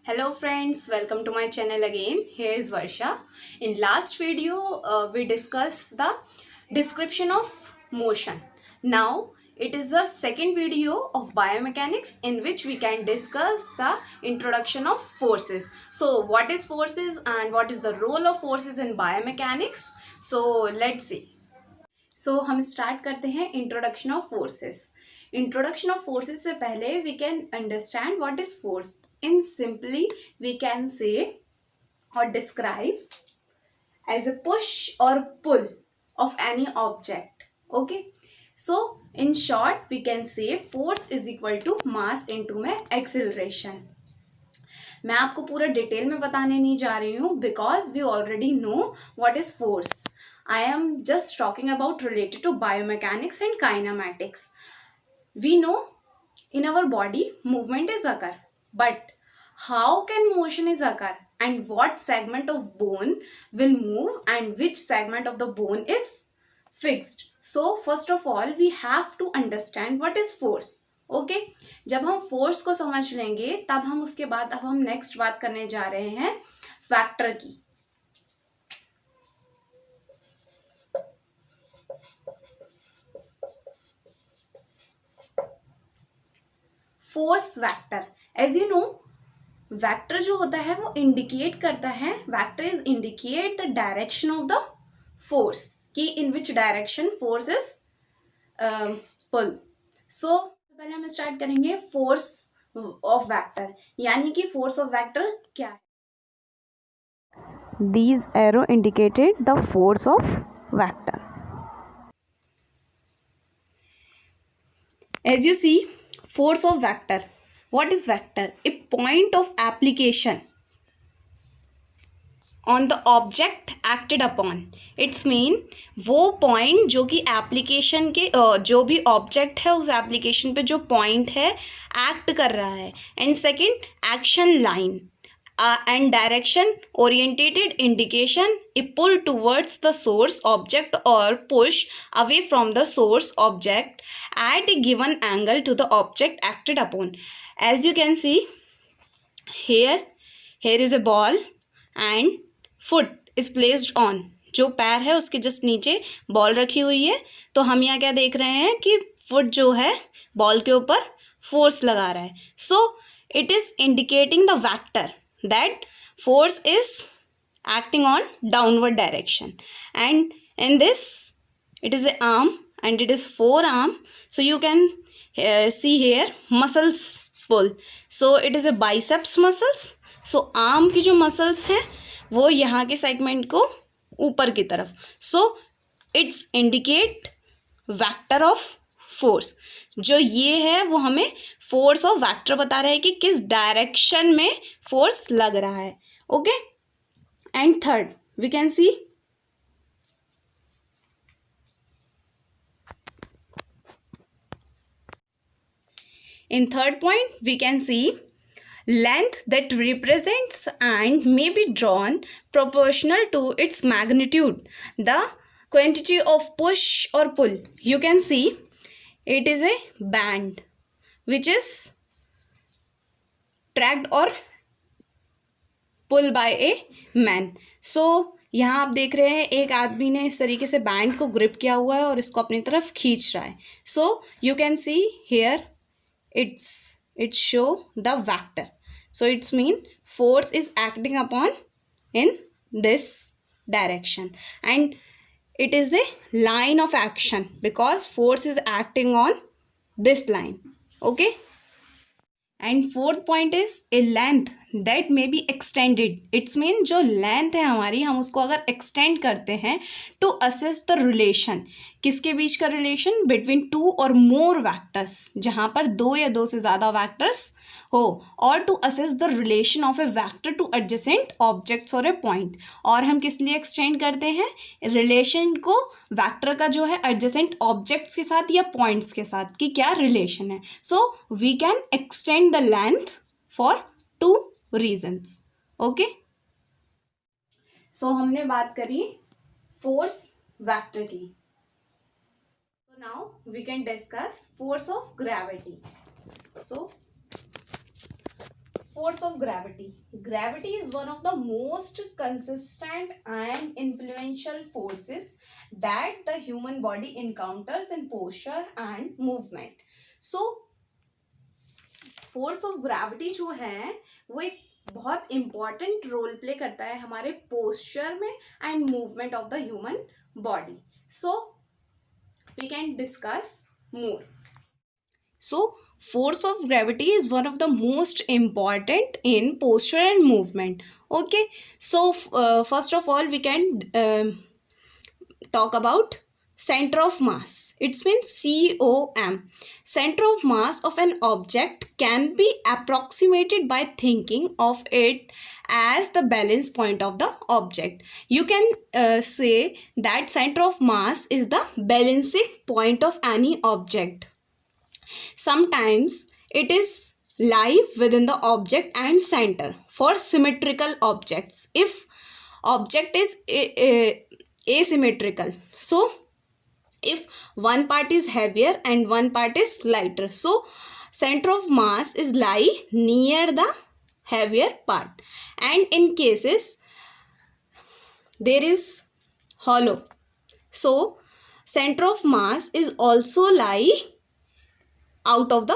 Hello friends, welcome to my channel again. Here is Varsha. In last video, we discussed the description of motion. Now, it is the second video of biomechanics in which we can discuss the introduction of forces. So, what is forces and what is the role of forces in biomechanics? So, let's see. सो हम start करते हैं introduction of forces. Introduction of forces से पहले we can understand what is force. In simply we can say और describe as a push और pull of any object. Okay, so in short we can say force is equal to mass into में acceleration. मैं आपको पूरा detail में बताने नहीं जा रही हूँ because we already know what is force. I am just talking about related to biomechanics and kinematics. We know in our body movement is occur, but how can motion is occur and what segment of bone will move and which segment of the bone is fixed. So first of all we have to understand what is force. Okay, जब हम force को समझ लेंगे तब हम उसके बाद अब हम next बात करने जा रहे हैं factor की. Force vector, as you know vector जो होता है वो इंडिकेट करता है, vector is indicate the direction of the force कि in which direction force is pull. So पहले हम स्टार्ट करेंगे फोर्स ऑफ वेक्टर, यानी कि फोर्स ऑफ वेक्टर क्या है. These arrow indicated the force of vector. As you see, force of vector. What is vector? A point of application on the object acted upon. It's mean वो point जो कि application के जो भी object है उस application पे जो point है act कर रहा है. And second, action line. And direction orientated indication, a pull towards the source object or push away from the source object at a given angle to the object acted upon. As you can see here is a ball and foot is placed on. जो पैर है उसके just नीचे ball रखी हुई है, तो हम यहाँ क्या देख रहे हैं कि फुट जो है बॉल के ऊपर फोर्स लगा रहा है. So it is indicating the vector that force is acting on downward direction. And in this it is a arm and it is forearm, so you can see here muscles pull. So it is a biceps muscles. So arm की जो muscles हैं वो यहाँ के segment को ऊपर की तरफ. So it's indicate vector of force. जो ये है वो हमें फोर्स ऑफ वेक्टर बता रहा है कि किस डायरेक्शन में फोर्स लग रहा है. Okay, and third we can see in third point we can see length that represents and may be drawn proportional to its magnitude, the quantity of push or pull. You can see it is a band which is tracked or pulled by a man. So यहाँ आप देख रहे हैं एक आदमी ने इस तरीके से बैंड को ग्रिप किया हुआ है और इसको अपनी तरफ खींच रहा है. So you can see here it's show the vector. So it's mean force is acting upon in this direction and it is the line of action because force is acting on this line. Okay, and fourth point is a length that may be extended. It's mean जो length है हमारी हम उसको अगर extend करते हैं to assess the relation. किसके बीच का relation? Between two or more vectors, जहाँ पर दो या दो से ज़्यादा vectors हो, और to assess the relation of a vector to adjacent objects और ए पॉइंट. और हम किस लिए एक्सटेंड करते हैं रिलेशन को वेक्टर का जो है एडजेसेंट ऑब्जेक्ट्स के साथ या पॉइंट्स के साथ कि क्या रिलेशन है. So we can extend the length for two reasons. Okay, so हमने बात करी फोर्स वेक्टर की. So now we can discuss force of gravity. So Force of gravity. Gravity is one of the most consistent and influential forces that the human body encounters in posture and movement. So force of gravity जो है वो एक बहुत important role play करता है हमारे posture में and movement of the human body. So we can discuss more. So, force of gravity is one of the most important in posture and movement. Okay, so first of all, we can talk about center of mass. It means COM. Center of mass of an object can be approximated by thinking of it as the balance point of the object. You can say that center of mass is the balancing point of any object. Sometimes it is lie within the object and center for symmetrical objects. If object is asymmetrical, so if one part is heavier and one part is lighter, so center of mass is lie near the heavier part. And in cases there is hollow, so center of mass is also lie out of the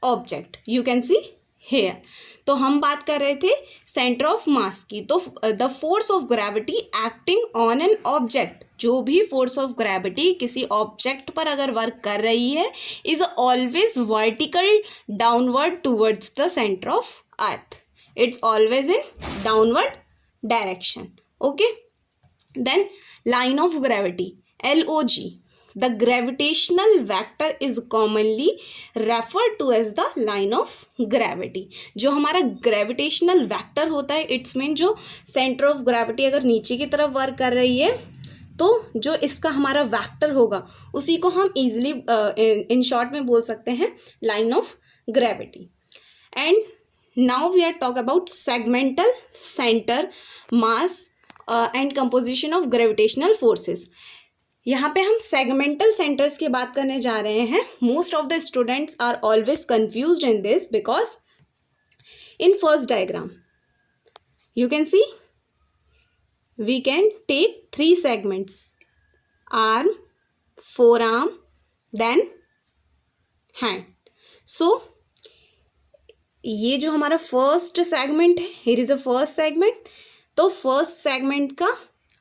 object. You can see here. तो हम बात कर रहे थे centre of mass की. तो the force of gravity acting on an object, जो भी फोर्स ऑफ ग्रेविटी किसी ऑब्जेक्ट पर अगर वर्क कर रही है is always vertical downward towards the centre of earth. It's always in downward direction. Okay, then line of gravity, LOG. The gravitational vector is commonly referred to as the line of gravity. जो हमारा gravitational vector होता है, it's mean जो center of gravity अगर नीचे की तरफ work कर रही है तो जो इसका हमारा वेक्टर होगा उसी को हम easily इन शॉर्ट में बोल सकते हैं line of gravity. And now we are talk about segmental center mass and composition of gravitational forces. यहाँ पे हम सेगमेंटल सेंटर्स की बात करने जा रहे हैं. Most of the students are always confused in this because in first diagram you can see we can take 3 segments: arm, forearm, then hand. So ये जो हमारा फर्स्ट सेगमेंट है, here is a first segment. तो first segment का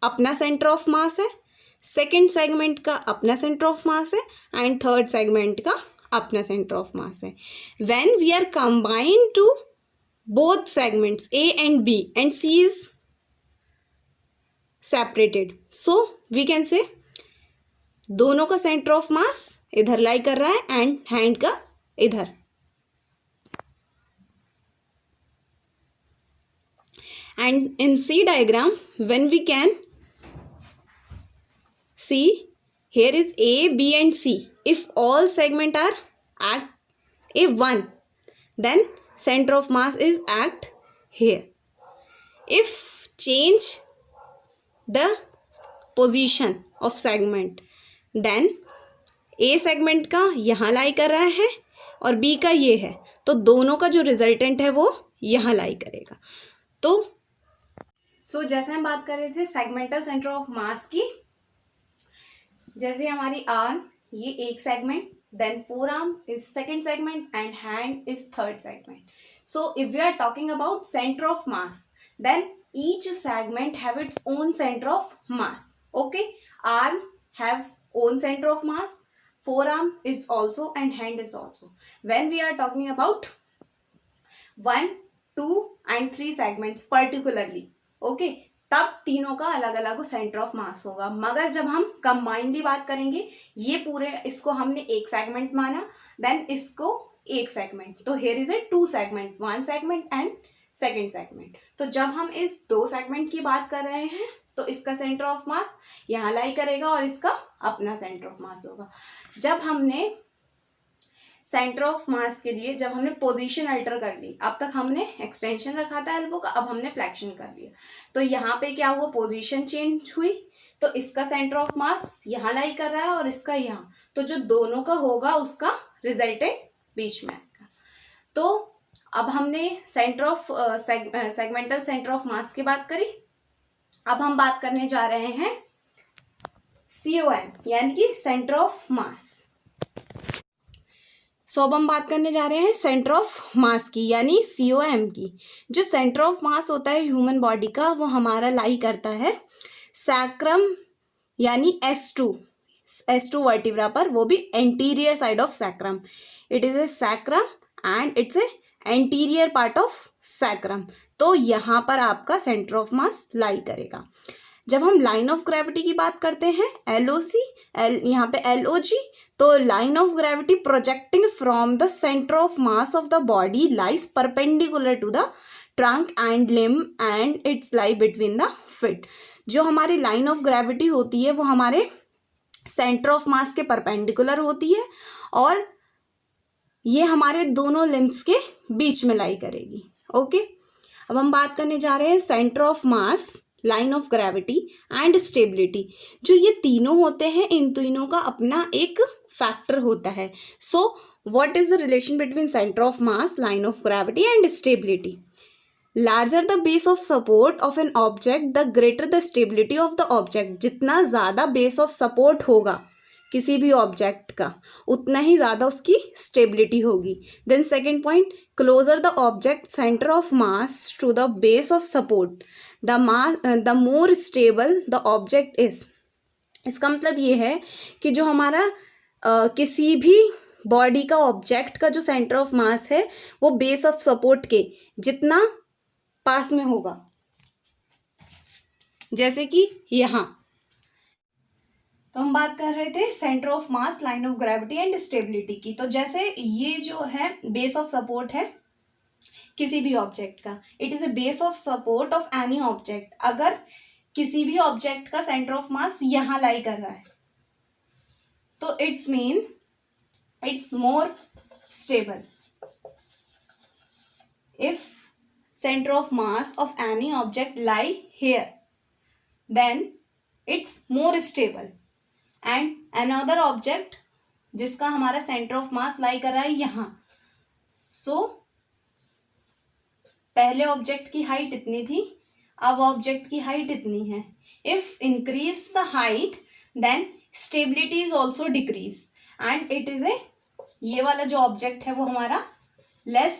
अपना centre of mass है, second segment का अपना सेंटर ऑफ मास है एंड थर्ड सेगमेंट का अपना सेंटर ऑफ मास है. When we are combine to both segments A and B and C is separated, so we can say दोनों का centre of मास इधर लाई कर रहा है एंड हैंड का इधर. And in C diagram when we can see, here is A, B and C. If all segment are at A1, then center of mass is at here. If change the position of segment, then A segment का यहाँ लाई कर रहा है और B का ये है, तो दोनों का जो रिजल्टेंट है वो यहाँ लाई करेगा. तो जैसे हम बात कर रहे थे सेगमेंटल सेंटर ऑफ मास की, जैसे हमारी आर्म ये एक segment, then forearm is second segment and hand is third segment. So if we are talking about centre of mass, then each segment have its own centre of mass. Okay, arm have own centre of mass, forearm is also and hand is also. When we are talking about 1, 2 and 3 segments particularly, okay, तब तीनों का अलग अलग centre of मास होगा. मगर जब हम combinedly बात करेंगे, ये पूरे इसको हमने एक सेगमेंट माना, देन इसको एक सेगमेंट, तो here is a 2 segment, 1 segment and second segment. तो जब हम इस 2 segment की बात कर रहे हैं तो इसका सेंटर ऑफ मास यहाँ लाई करेगा और इसका अपना सेंटर ऑफ मास होगा. जब हमने सेंटर ऑफ मास के लिए जब हमने पोजीशन अल्टर कर ली, अब तक हमने एक्सटेंशन रखा था एल्बो का, अब हमने फ्लेक्शन कर लिया, तो यहाँ पे क्या हुआ, पोजीशन चेंज हुई, तो इसका सेंटर ऑफ मास यहाँ लाई कर रहा है और इसका यहाँ, तो जो दोनों का होगा उसका रिजल्टेंट बीच में आएगा. तो अब हमने centre of segmental centre of mass की बात करी। अब हम बात करने जा रहे हैं COM यानी कि सेंटर ऑफ मास। सो अब हम बात करने जा रहे हैं सेंटर ऑफ मास की यानी COM की। जो सेंटर ऑफ मास होता है ह्यूमन बॉडी का वो हमारा लाई करता है सैक्रम यानी S2 वर्टिब्रा पर, वो भी anterior side of sacrum. It is a sacrum and it's a anterior part of sacrum. तो यहाँ पर आपका सेंटर ऑफ मास लाई करेगा। जब हम लाइन ऑफ ग्रेविटी की बात करते हैं LOC, यहाँ पे LOG, तो line of gravity projecting from the centre of mass of the body lies perpendicular to the trunk and limb and it's lie between the feet. जो हमारी लाइन ऑफ ग्रेविटी होती है वो हमारे सेंटर ऑफ मास के perpendicular होती है और ये हमारे दोनों लिम्ब्स के बीच में लाई करेगी। ओके, अब हम बात करने जा रहे हैं centre of mass, line of gravity and stability. जो ये तीनों होते हैं इन तीनों का अपना एक फैक्टर होता है। So what is the relation between centre of mass, line of gravity and stability? Larger the base of support of an object the greater the stability of the object. जितना ज़्यादा बेस ऑफ सपोर्ट होगा किसी भी object का उतना ही ज़्यादा उसकी stability होगी। Then second point, closer the object centre of mass to the base of support the more stable the object is. इसका मतलब ये है कि जो हमारा किसी भी बॉडी का ऑब्जेक्ट का जो सेंटर ऑफ मास है वो बेस ऑफ सपोर्ट के जितना पास में होगा, जैसे कि यहाँ। तो हम बात कर रहे थे centre of mass, line of gravity and stability की। तो जैसे ये जो है बेस ऑफ सपोर्ट है किसी भी ऑब्जेक्ट का, it is a base of support of any object. अगर किसी भी ऑब्जेक्ट का सेंटर ऑफ मास यहाँ लाई कर रहा है तो it's mean it's more stable. If center of mass of any object lie here, then it's more stable. And another object जिसका हमारा center of mass lie कर रहा है यहाँ, so पहले object की height इतनी थी, अब object की height इतनी है। If increase the height, then stability is also decrease and it is a, ये वाला जो object है वो हमारा less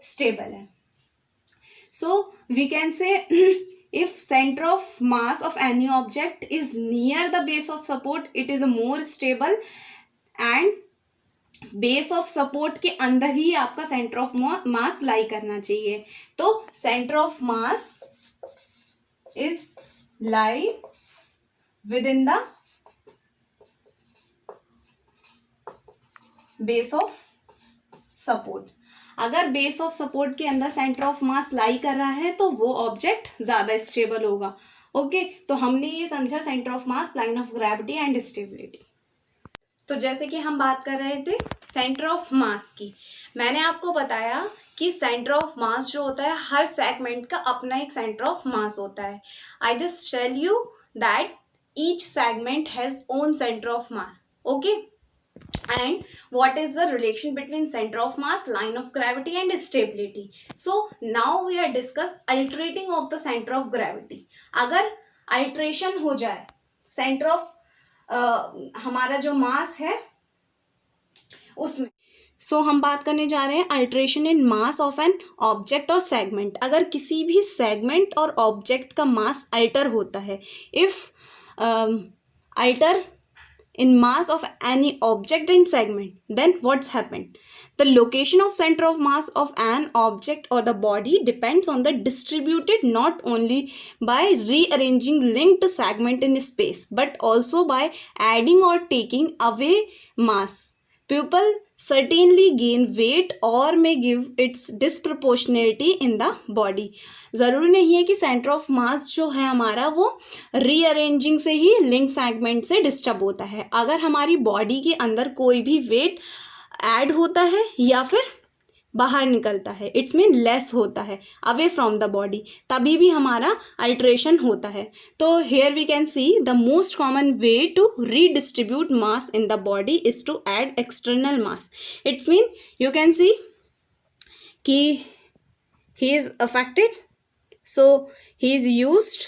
stable है। So we can say if center of mass of any object is near the base of support, it is a more stable and base of support के अंदर ही आपका center of mass lie करना चाहिए। तो center of mass is lie within the base of support। अगर base of support के अंदर centre of मास लाई कर रहा है तो वो ऑब्जेक्ट ज़्यादा स्टेबल होगा। ओके, तो हमने ये समझा centre of mass, line of gravity and stability. तो जैसे कि हम बात कर रहे थे सेंटर ऑफ मास की, मैंने आपको बताया कि सेंटर ऑफ मास जो होता है हर सेगमेंट का अपना एक सेंटर ऑफ मास होता है। I just tell you that each segment has own centre of mass. Okay, and what is the relation between center of mass, line of gravity and stability? So now we are discuss altering of the center of gravity। अगर alteration हो जाए center of हमारा जो mass है उसमें, so हम बात करने जा रहे हैं alteration in mass of an object or segment। अगर किसी भी segment और object का mass alter होता है, if alter in mass of any object and segment, then what's happened? The location of center of mass of an object or the body depends on the distributed not only by rearranging linked segment in space but also by adding or taking away mass. People certainly gain weight or may give its disproportionality in the body। ज़रूरी नहीं है कि centre of mass जो है हमारा वो rearranging से ही link segment से डिस्टर्ब होता है। अगर हमारी बॉडी के अंदर कोई भी वेट ऐड होता है या फिर बाहर निकलता है, इट्स मीन लेस होता है अवे फ्रॉम द बॉडी, तभी भी हमारा अल्ट्रेशन होता है। तो here we can see the most common way to redistribute mass in the body is to add external mass. It's mean you can see कि he is affected, so he is used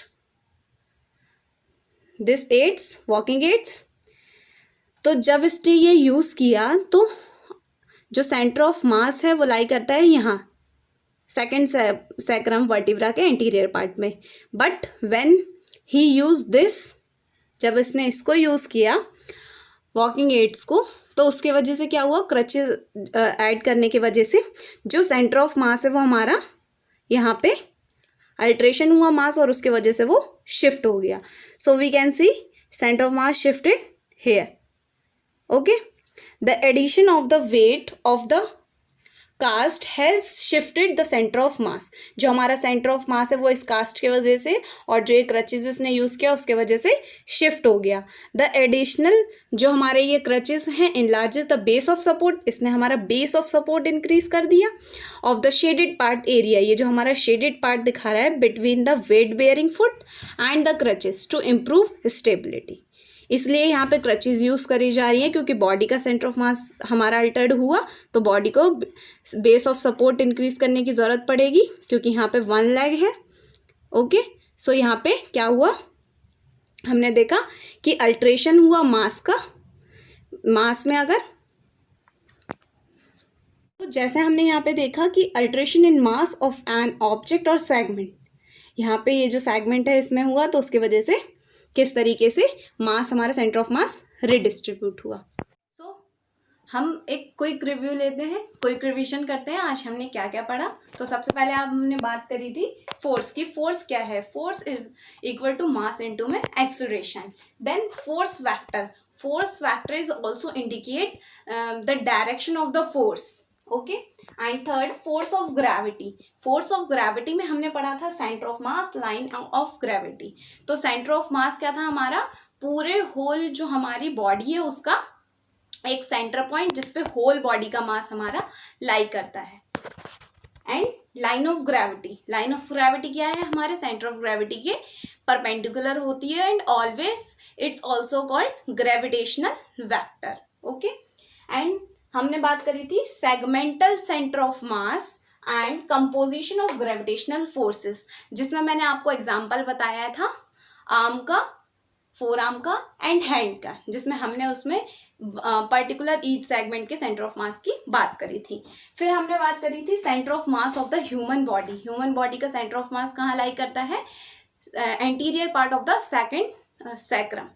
this aids, walking aids. तो जब इसने ये use किया तो जो centre of mass है वो लाई करता है यहाँ सेकेंड सैक्रम वर्टिब्रा के एंटीरियर पार्ट में। But when he use this, जब इसने इसको यूज़ किया वॉकिंग एड्स को, तो उसके वजह से क्या हुआ, क्रचेज ऐड करने की वजह से जो सेंटर ऑफ मास है वो हमारा यहाँ पे अल्ट्रेशन हुआ मास, और उसके वजह से वो शिफ्ट हो गया। So we can see centre of mass shifted here. Okay, the addition of the weight of the cast has shifted the centre of mass. जो हमारा सेंटर ऑफ मास है वो इस कास्ट के वजह से, और जो एक क्रचेज इसने यूज़ किया उसके वजह से शिफ्ट हो गया। द एडिशनल जो हमारे ये क्रचेज हैं enlarges the base of support, इसने हमारा बेस ऑफ सपोर्ट इंक्रीज कर दिया। Of the shaded part area, ये जो हमारा शेडेड पार्ट दिखा रहा है between the weight bearing foot and the crutches to improve stability. इसलिए यहाँ पे क्रचेज यूज़ करी जा रही है क्योंकि बॉडी का सेंटर ऑफ मास हमारा अल्टर्ड हुआ, तो बॉडी को बेस ऑफ सपोर्ट इंक्रीज करने की ज़रूरत पड़ेगी क्योंकि यहाँ पे वन लेग है। ओके, सो यहाँ पे क्या हुआ, हमने देखा कि अल्ट्रेशन हुआ मास का, मास में अगर, तो जैसे हमने यहाँ पे देखा कि alteration in mass of an object और सेगमेंट, यहाँ पे ये जो सेगमेंट है इसमें हुआ, तो उसकी वजह से किस तरीके से मास, हमारा सेंटर ऑफ मास रिडिस्ट्रीब्यूट हुआ। सो हम एक क्विक रिव्यू लेते हैं, क्विक रिवीजन करते हैं आज हमने क्या क्या पढ़ा। तो सबसे पहले हमने बात करी थी फोर्स की। फोर्स क्या है, force is equal to mass into में acceleration. Then force vector is also indicate the direction of the force. Okay, and third force of gravity. Force of gravity में हमने पढ़ा था centre of mass, line of gravity. तो centre of mass क्या था हमारा, पूरे होल जो हमारी बॉडी है उसका एक सेंटर पॉइंट जिसपे होल बॉडी का मास हमारा लाई करता है। एंड लाइन ऑफ ग्रेविटी क्या है, हमारे सेंटर ऑफ ग्रेविटी के परपेंडिकुलर होती है, and always it's also called gravitational vector. Okay, and हमने बात करी थी segmental centre of mass and composition of gravitational forces, जिसमें मैंने आपको एग्जांपल बताया था आर्म का, फोर आर्म का एंड हैंड का, जिसमें हमने उसमें पर्टिकुलर ईच सेगमेंट के सेंटर ऑफ मास की बात करी थी। फिर हमने बात करी थी centre of mass of the human body का सेंटर ऑफ मास कहाँ लाई करता है, anterior part of the second sacrum.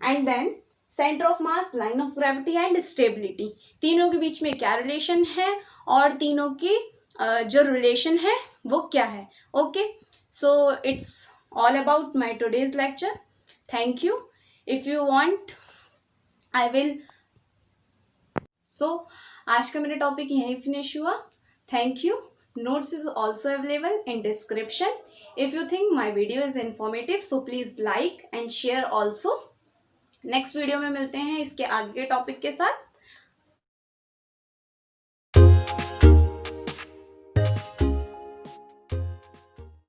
And then centre of mass, line of gravity and stability, तीनों के बीच में क्या रिलेशन है और तीनों की जो रिलेशन है वो क्या है। Okay, so it's all about my today's lecture. Thank you. If you want I will, so आज का मेरा टॉपिक यहीं फिनिश हुआ। Thank you. Notes is also available in description. If you think my video is informative, so please like and share also. Next video में मिलते हैं इसके आगे के टॉपिक के साथ।